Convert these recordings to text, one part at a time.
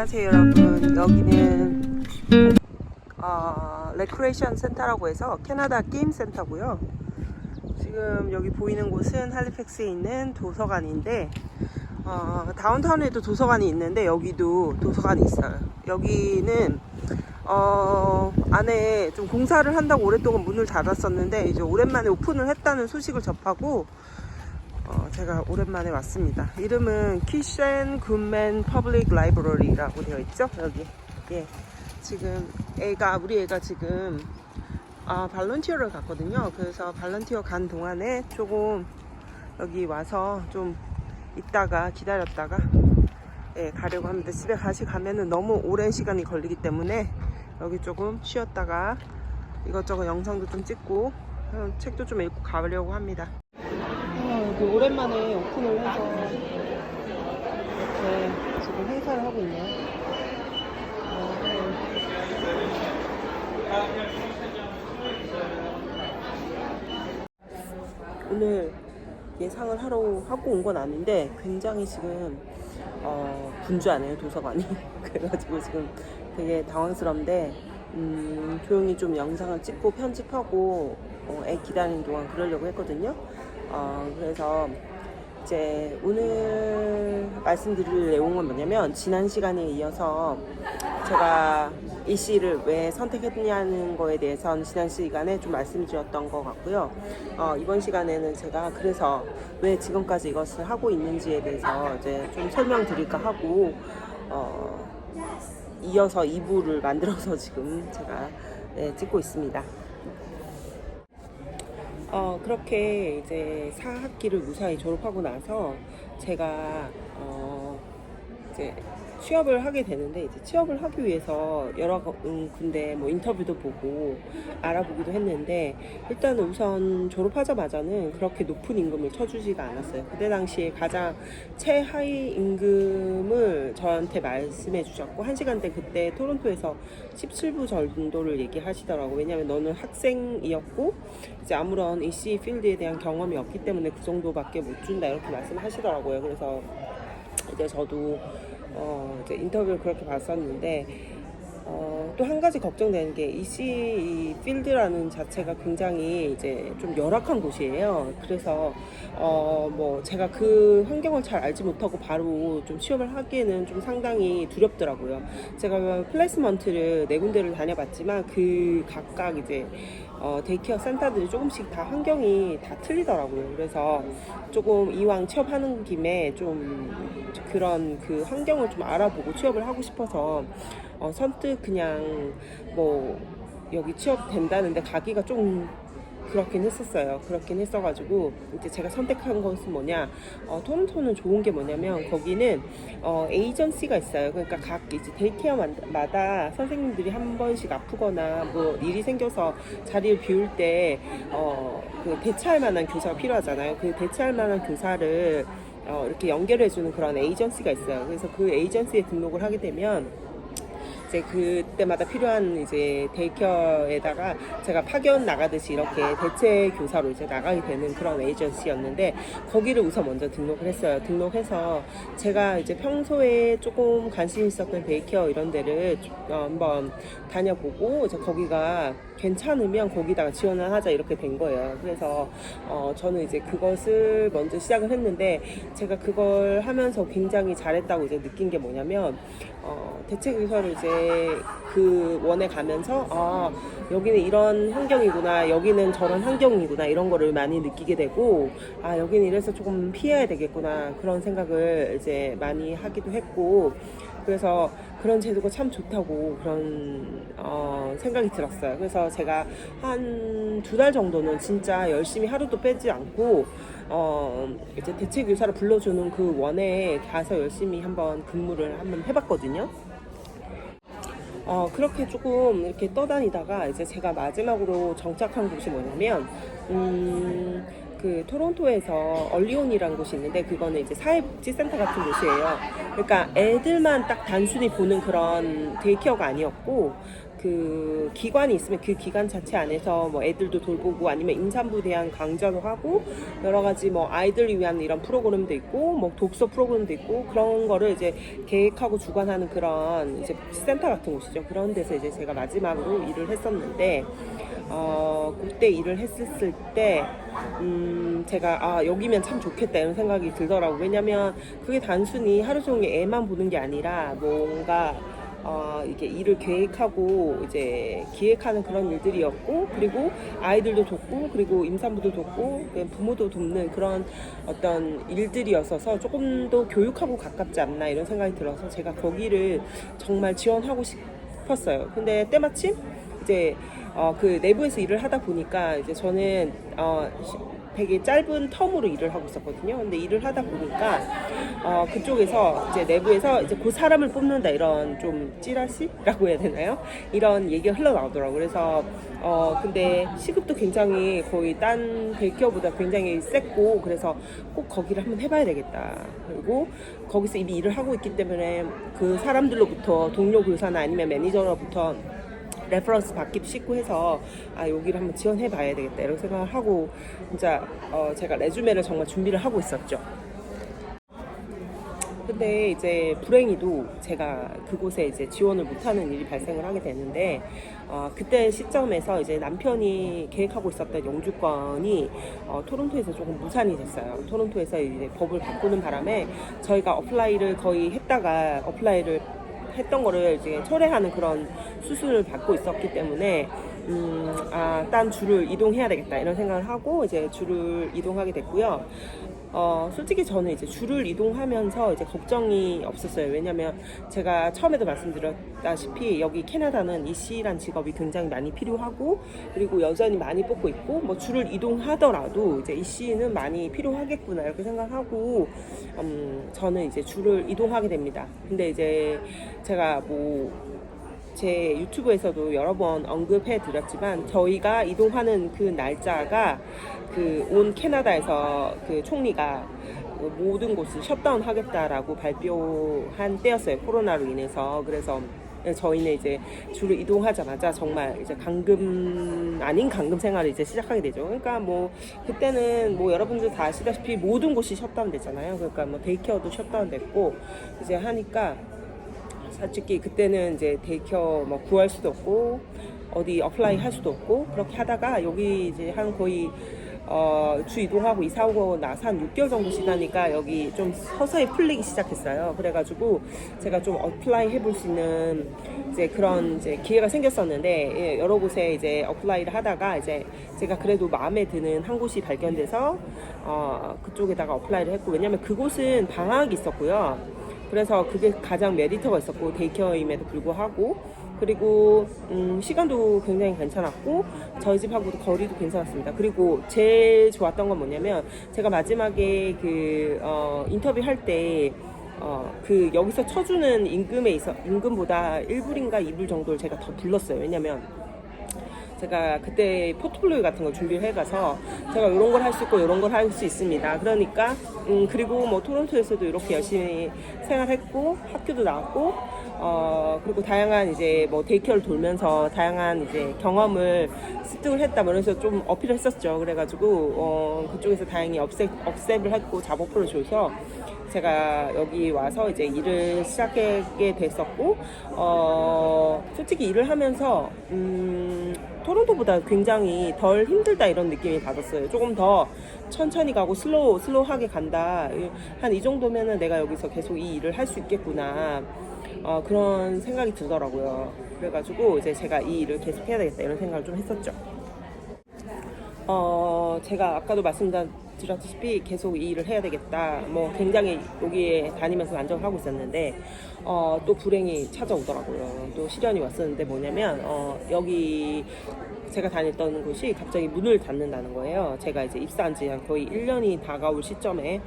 안녕하세요 여러분. 여기는 레크레이션 센터라고 해서 캐나다 게임 센터고요. 지금 여기 보이는 곳은 할리팩스에 있는 도서관인데 다운타운에도 도서관이 있는데 여기도 도서관이 있어요. 여기는 안에 좀 공사를 한다고 오랫동안 문을 닫았었는데 이제 오랜만에 오픈을 했다는 소식을 접하고 제가 오랜만에 왔습니다. 이름은 키쉔 굿맨 퍼블릭 라이브러리라고 되어 있죠. 여기 지금 우리 애가 지금 발런티어를 갔거든요. 그래서 발런티어 간 동안에 조금 여기 와서 좀 있다가 기다렸다가 가려고 합니다. 집에 가면은 너무 오랜 시간이 걸리기 때문에 여기 조금 쉬었다가 이것저것 영상도 좀 찍고 책도 좀 읽고 가려고 합니다. 여기 오랜만에 오픈을 해서 이렇게 지금 행사를 하고 있네요. 오늘 예상을 하고 온 건 아닌데 굉장히 지금 분주하네요, 도서관이. 그래가지고 지금 되게 당황스러운데 조용히 좀 영상을 찍고 편집하고 애 기다리는 동안 그러려고 했거든요. 그래서 이제 오늘 말씀드릴 내용은 뭐냐면, 지난 시간에 이어서 제가 이 씨를 왜 선택했냐는 거에 대해서는 지난 시간에 좀 말씀드렸던 것 같고요. 이번 시간에는 제가 그래서 왜 지금까지 이것을 하고 있는지에 대해서 이제 좀 설명드릴까 하고 이어서 2부를 만들어서 지금 제가 찍고 있습니다. 그렇게 이제 4학기를 무사히 졸업하고 나서 제가 이제 취업을 하게 되는데, 이제 취업을 하기 위해서 여러 군데 뭐 인터뷰도 보고 알아보기도 했는데, 일단은 우선 졸업하자마자는 그렇게 높은 임금을 쳐주지가 않았어요. 그때 당시에 가장 최하위 임금을 저한테 말씀해 주셨고, 1시간대 그때 토론토에서 17불 정도를 얘기하시더라고요. 왜냐면 너는 학생이었고 이제 아무런 EC 필드에 대한 경험이 없기 때문에 그 정도밖에 못 준다, 이렇게 말씀하시더라고요. 그래서 이제 저도 이제 인터뷰를 그렇게 봤었는데, 또 한 가지 걱정되는 게 EC 필드라는 자체가 굉장히 이제 좀 열악한 곳이에요. 그래서 뭐 제가 그 환경을 잘 알지 못하고 바로 좀 취업을 하기에는 좀 상당히 두렵더라고요. 제가 플레이스먼트를 4군데를 다녀봤지만 그 각각 이제 데이케어 센터들이 조금씩 다 환경이 다 틀리더라고요. 그래서 조금 이왕 취업하는 김에 좀 그런 그 환경을 좀 알아보고 취업을 하고 싶어서 선뜻 그냥 뭐 여기 취업 된다는데 가기가 좀 그렇긴 했었어요. 그렇긴 했어가지고 이제 제가 선택한 것은 뭐냐, 토론토는 좋은 게 뭐냐면 거기는 에이전시가 있어요. 그러니까 각 이제 데이케어마다 선생님들이 한 번씩 아프거나 뭐 일이 생겨서 자리를 비울 때 그 대체할 만한 교사가 필요하잖아요. 그 대체할 만한 교사를 이렇게 연결해주는 그런 에이전시가 있어요. 그래서 그 에이전시에 등록을 하게 되면 이제 그때마다 필요한 이제 데이케어에다가 제가 파견 나가듯이 이렇게 대체 교사로 이제 나가게 되는 그런 에이전시였는데, 거기를 우선 먼저 등록을 했어요. 등록해서 제가 이제 평소에 조금 관심 있었던 데이케어 이런 데를 한번 다녀보고, 이제 거기가 괜찮으면 거기다가 지원을 하자, 이렇게 된 거예요. 그래서 저는 이제 그것을 먼저 시작을 했는데, 제가 그걸 하면서 굉장히 잘했다고 이제 느낀 게 뭐냐면, 대체 교사를 이제 그 원에 가면서 여기는 이런 환경이구나, 여기는 저런 환경이구나, 이런 거를 많이 느끼게 되고, 여기는 이래서 조금 피해야 되겠구나, 그런 생각을 이제 많이 하기도 했고, 그래서 그런 제도가 참 좋다고 그런 생각이 들었어요. 그래서 제가 한 2달 정도는 진짜 열심히 하루도 빼지 않고 이제 대체 교사를 불러주는 그 원에 가서 열심히 한번 근무를 한번 해봤거든요. 그렇게 조금 이렇게 떠다니다가 이제 제가 마지막으로 정착한 곳이 뭐냐면, 그 토론토에서 얼리온이라는 곳이 있는데, 그거는 이제 사회복지센터 같은 곳이에요. 그러니까 애들만 딱 단순히 보는 그런 데이케어가 아니었고, 그 기관이 있으면 그 기관 자체 안에서 뭐 애들도 돌보고 아니면 임산부에 대한 강좌도 하고 여러 가지 뭐 아이들을 위한 이런 프로그램도 있고 뭐 독서 프로그램도 있고 그런 거를 이제 계획하고 주관하는 그런 이제 센터 같은 곳이죠. 그런 데서 이제 제가 마지막으로 일을 했었는데 그때 일을 했었을 때 제가 여기면 참 좋겠다 이런 생각이 들더라고. 왜냐면 그게 단순히 하루 종일 애만 보는 게 아니라 뭔가 이게 일을 계획하고 이제 기획하는 그런 일들이었고, 그리고 아이들도 돕고, 그리고 임산부도 돕고, 부모도 돕는 그런 어떤 일들이었어서 조금 더 교육하고 가깝지 않나 이런 생각이 들어서 제가 거기를 정말 지원하고 싶었어요. 근데 때마침 이제 그 내부에서 일을 하다 보니까 이제 저는 되게 짧은 텀으로 일을 하고 있었거든요. 근데 일을 하다 보니까 그쪽에서 이제 내부에서 이제 그 사람을 뽑는다 이런 좀 찌라시라고 해야 되나요? 이런 얘기가 흘러나오더라고요. 그래서 근데 시급도 굉장히 거의 딴 벨기어보다 굉장히 셌고 그래서 꼭 거기를 한번 해봐야 되겠다. 그리고 거기서 이미 일을 하고 있기 때문에 그 사람들로부터 동료 교사나 아니면 매니저로부터 레퍼런스 받기도 쉽고 해서 여기를 한번 지원해 봐야 되겠다 이런 생각을 하고 진짜 제가 레주메를 정말 준비를 하고 있었죠. 근데 이제 불행히도 제가 그곳에 이제 지원을 못하는 일이 발생을 하게 되는데 그때 시점에서 이제 남편이 계획하고 있었던 영주권이 토론토에서 조금 무산이 됐어요. 토론토에서 이제 법을 바꾸는 바람에 저희가 어플라이를 거의 했다가 어플라이를 했던 거를 이제 철회하는 그런 수순을 받고 있었기 때문에 딴 주를 이동해야 되겠다 이런 생각을 하고 이제 주를 이동하게 됐고요. 솔직히 저는 이제 주를 이동하면서 이제 걱정이 없었어요. 왜냐면 제가 처음에도 말씀드렸다시피 여기 캐나다는 EC란 직업이 굉장히 많이 필요하고 그리고 여전히 많이 뽑고 있고 뭐 주를 이동하더라도 이제 EC는 많이 필요하겠구나 이렇게 생각하고 저는 이제 주를 이동하게 됩니다. 근데 이제 제가 제 유튜브에서도 여러 번 언급해 드렸지만 저희가 이동하는 그 날짜가 그 온 캐나다에서 그 총리가 모든 곳을 셧다운 하겠다라고 발표한 때였어요. 코로나로 인해서. 그래서 저희는 이제 주로 이동하자마자 정말 이제 강금 아닌 강금 생활을 이제 시작하게 되죠. 그러니까 그때는 여러분들 다 아시다시피 모든 곳이 셧다운 됐잖아요. 그러니까 데이케어도 셧다운 됐고 이제 하니까 솔직히 그때는 이제 데이케어 구할 수도 없고 어디 어플라이 할 수도 없고 그렇게 하다가 여기 이제 한 거의 주 이동하고 이사 오고 나서 한 6개월 정도 지나니까 여기 좀 서서히 풀리기 시작했어요. 그래가지고 제가 좀 어플라이 해볼 수 있는 이제 그런 이제 기회가 생겼었는데 여러 곳에 이제 어플라이를 하다가 이제 제가 그래도 마음에 드는 한 곳이 발견돼서 그쪽에다가 어플라이를 했고 왜냐면 그곳은 방학이 있었고요. 그래서 그게 가장 메리트가 있었고 데이케어임에도 불구하고 그리고 시간도 굉장히 괜찮았고 저희 집하고도 거리도 괜찮았습니다. 그리고 제일 좋았던 건 뭐냐면 제가 마지막에 그 인터뷰 할 때 그 여기서 쳐주는 임금보다 1불인가 2불 정도를 제가 더 불렀어요. 왜냐면 제가 그때 포트폴리오 같은 거 준비를 해가서 제가 이런 걸 할 수 있고 이런 걸 할 수 있습니다. 그러니까 그리고 토론토에서도 이렇게 열심히 생활했고 학교도 나왔고 그리고 다양한 이제 데이케어를 돌면서 다양한 이제 경험을 습득을 했다 그래서 좀 어필을 했었죠. 그래가지고 그쪽에서 다행히 업셉을 했고 잡오퍼를 줘서 제가 여기 와서 이제 일을 시작하게 됐었고 솔직히 일을 하면서 토론토보다 굉장히 덜 힘들다 이런 느낌이 받았어요. 조금 더 천천히 가고 슬로우하게 간다. 한 이 정도면은 내가 여기서 계속 이 일을 할 수 있겠구나. 그런 생각이 들더라고요. 그래가지고 이제 제가 이 일을 계속 해야 되겠다 이런 생각을 좀 했었죠. 제가 아까도 말씀드렸다시피 계속 이 일을 해야 되겠다. 굉장히 여기에 다니면서 만족을 하고 있었는데 또 불행이 찾아오더라고요. 또 시련이 왔었는데 뭐냐면 여기 제가 다녔던 곳이 갑자기 문을 닫는다는 거예요. 제가 이제 입사한 지 거의 1년이 다가올 시점에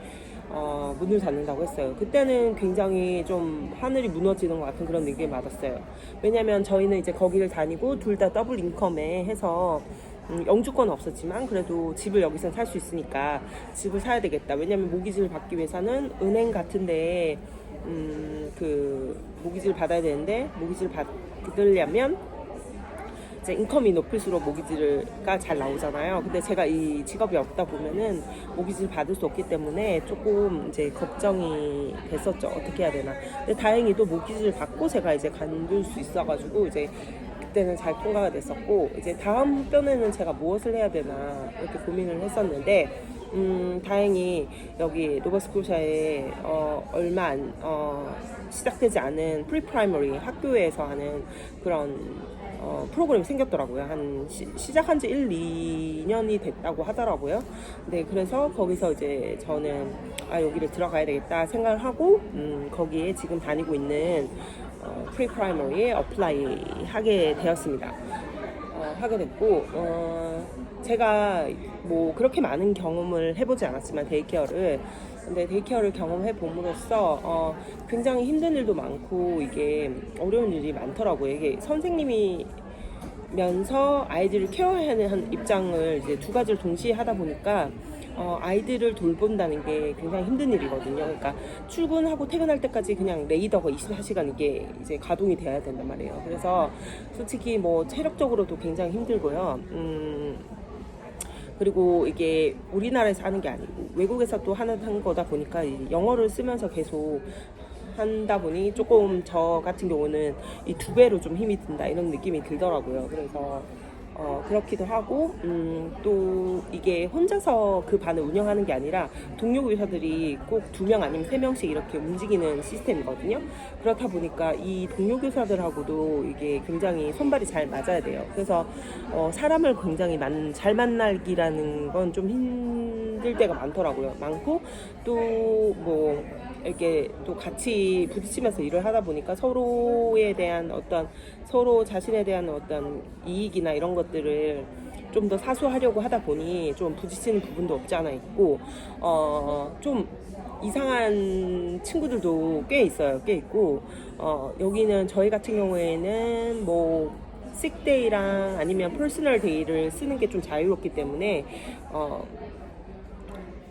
문을 닫는다고 했어요. 그때는 굉장히 좀 하늘이 무너지는 것 같은 그런 느낌이 받았어요. 왜냐면 저희는 이제 거기를 다니고 둘 다 더블 인컴에 해서 영주권은 없었지만 그래도 집을 여기서 살 수 있으니까 집을 사야 되겠다. 왜냐면 모기지를 받기 위해서는 은행 같은데 그 모기지를 받아야 되는데 모기지를 받으려면 이제 인컴이 높을수록 모기지가 잘 나오잖아요. 근데 제가 이 직업이 없다 보면은 모기지를 받을 수 없기 때문에 조금 이제 걱정이 됐었죠. 어떻게 해야 되나. 근데 다행히도 모기지를 받고 제가 이제 간둘 수 있어가지고 이제 그때는 잘 통과가 됐었고, 이제 다음 편에는 제가 무엇을 해야 되나 이렇게 고민을 했었는데, 다행히 여기 노바스코샤에 얼마 안 시작되지 않은 프리프라이머리 학교에서 하는 그런 프로그램이 생겼더라고요. 한 시작한 지 1, 2년이 됐다고 하더라고요. 네, 그래서 거기서 이제 저는 여기를 들어가야 되겠다 생각을 하고 거기에 지금 다니고 있는 프리프라이머리에 어플라이 하게 되었습니다. 하게 됐고, 제가 뭐 그렇게 많은 경험을 해보지 않았지만 데이케어를, 근데 데이케어를 경험해 봄으로써 굉장히 힘든 일도 많고 이게 어려운 일이 많더라고요. 이게 선생님이면서 아이들을 케어해야 하는 입장을 이제 두 가지를 동시에 하다 보니까 아이들을 돌본다는 게 굉장히 힘든 일이거든요. 그러니까 출근하고 퇴근할 때까지 그냥 레이더가 24시간 이게 이제 가동이 돼야 된단 말이에요. 그래서 솔직히 뭐 체력적으로도 굉장히 힘들고요. 그리고 이게 우리나라에서 하는 게 아니고 외국에서 또 하는 거다 보니까 영어를 쓰면서 계속 한다 보니 조금 저 같은 경우는 이 2배로 좀 힘이 든다 이런 느낌이 들더라고요. 그래서 그렇기도 하고, 또 이게 혼자서 그 반을 운영하는 게 아니라 동료 교사들이 꼭 2명 아니면 3명씩 이렇게 움직이는 시스템이거든요. 그렇다 보니까 이 동료 교사들하고도 이게 굉장히 손발이 잘 맞아야 돼요. 그래서 사람을 굉장히 잘 만나기라는 건 좀 힘들 때가 많더라고요. 많고 또 뭐 이렇게 또 같이 부딪히면서 일을 하다 보니까 서로 자신에 대한 어떤 이익이나 이런 것들을 좀 더 사수하려고 하다 보니 좀 부딪히는 부분도 없지 않아 있고, 좀 이상한 친구들도 꽤 있어요. 꽤 있고, 여기는 저희 같은 경우에는 뭐 식데이랑 아니면 퍼스널 데이를 쓰는 게 좀 자유롭기 때문에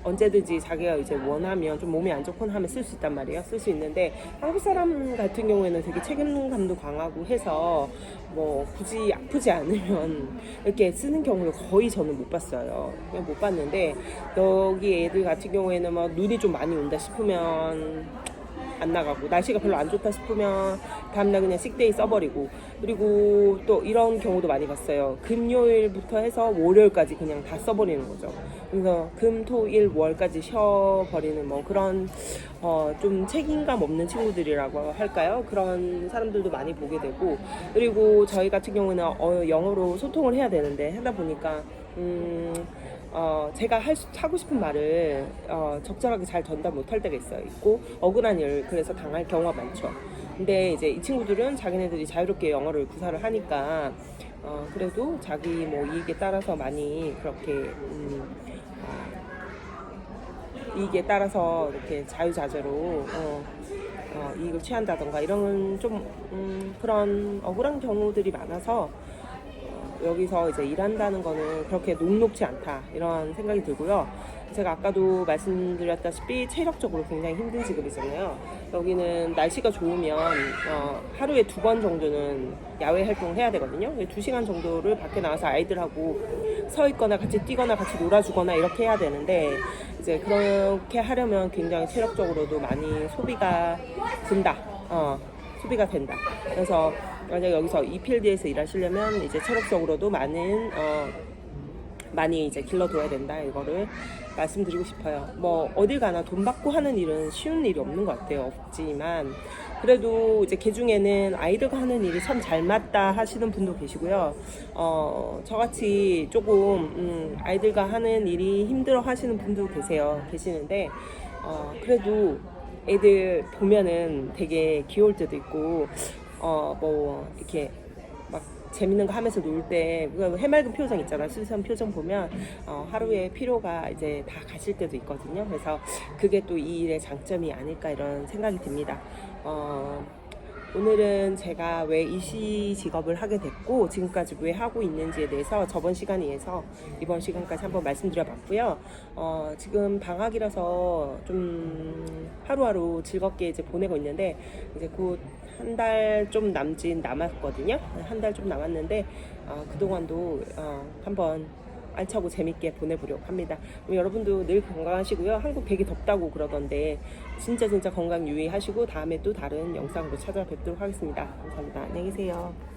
언제든지 자기가 이제 원하면 좀 몸이 안 좋거나 하면 쓸 수 있단 말이에요. 쓸 수 있는데 한국 사람 같은 경우에는 되게 책임감도 강하고 해서 뭐 굳이 아프지 않으면 이렇게 쓰는 경우를 거의 저는 못 봤어요. 그냥 못 봤는데 여기 애들 같은 경우에는 막 눈이 좀 많이 온다 싶으면 안 나가고, 날씨가 별로 안 좋다 싶으면 다음날 그냥 식데이 써버리고, 그리고 또 이런 경우도 많이 봤어요. 금요일부터 해서 월요일까지 그냥 다 써버리는 거죠. 그래서 금, 토, 일, 월까지 쉬어버리는 뭐 그런 좀 책임감 없는 친구들이라고 할까요? 그런 사람들도 많이 보게 되고, 그리고 저희 같은 경우는 영어로 소통을 해야 되는데 하다 보니까 제가 하고 싶은 말을 적절하게 잘 전달 못할 때가 있고 억울한 일 그래서 당할 경우가 많죠. 근데 이제 이 친구들은 자기네들이 자유롭게 영어를 구사를 하니까 그래도 자기 뭐 이익에 따라서 많이 그렇게 이익에 따라서 이렇게 자유자재로 이익을 취한다던가 이런 좀 그런 억울한 경우들이 많아서 여기서 이제 일한다는 거는 그렇게 녹록지 않다 이런 생각이 들고요. 제가 아까도 말씀드렸다시피 체력적으로 굉장히 힘든 직업이잖아요. 여기는 날씨가 좋으면 하루에 2번 정도는 야외 활동을 해야 되거든요. 2시간 정도를 밖에 나와서 아이들하고 서 있거나 같이 뛰거나 같이 놀아주거나 이렇게 해야 되는데, 이제 그렇게 하려면 굉장히 체력적으로도 많이 소비가 된다. 소비가 된다. 그래서 만약 여기서 이 필드에서 일하시려면 이제 체력적으로도 많이 이제 길러둬야 된다. 이거를 말씀드리고 싶어요. 뭐 어딜 가나 돈 받고 하는 일은 쉬운 일이 없는 것 같아요. 없지만 그래도 이제 그 중에는 아이들과 하는 일이 참 잘 맞다 하시는 분도 계시고요. 저같이 조금 아이들과 하는 일이 힘들어 하시는 분도 계시는데 그래도 애들 보면은 되게 귀여울 때도 있고 뭐 이렇게 막 재밌는 거 하면서 놀 때 해맑은 표정 있잖아. 수수한 표정 보면 하루에 피로가 이제 다 가실 때도 있거든요. 그래서 그게 또 이 일의 장점이 아닐까 이런 생각이 듭니다. 오늘은 제가 왜 이시 직업을 하게 됐고 지금까지 왜 하고 있는지에 대해서 저번 시간에 이어서 이번 시간까지 한번 말씀드려봤고요. 지금 방학이라서 좀 하루하루 즐겁게 이제 보내고 있는데 이제 곧 한 달 좀 남았거든요. 한 달 좀 남았는데 그동안도 한번 알차고 재밌게 보내보려고 합니다. 그럼 여러분도 늘 건강하시고요. 한국 되게 덥다고 그러던데 진짜 건강 유의하시고 다음에 또 다른 영상으로 찾아뵙도록 하겠습니다. 감사합니다. 안녕히 계세요.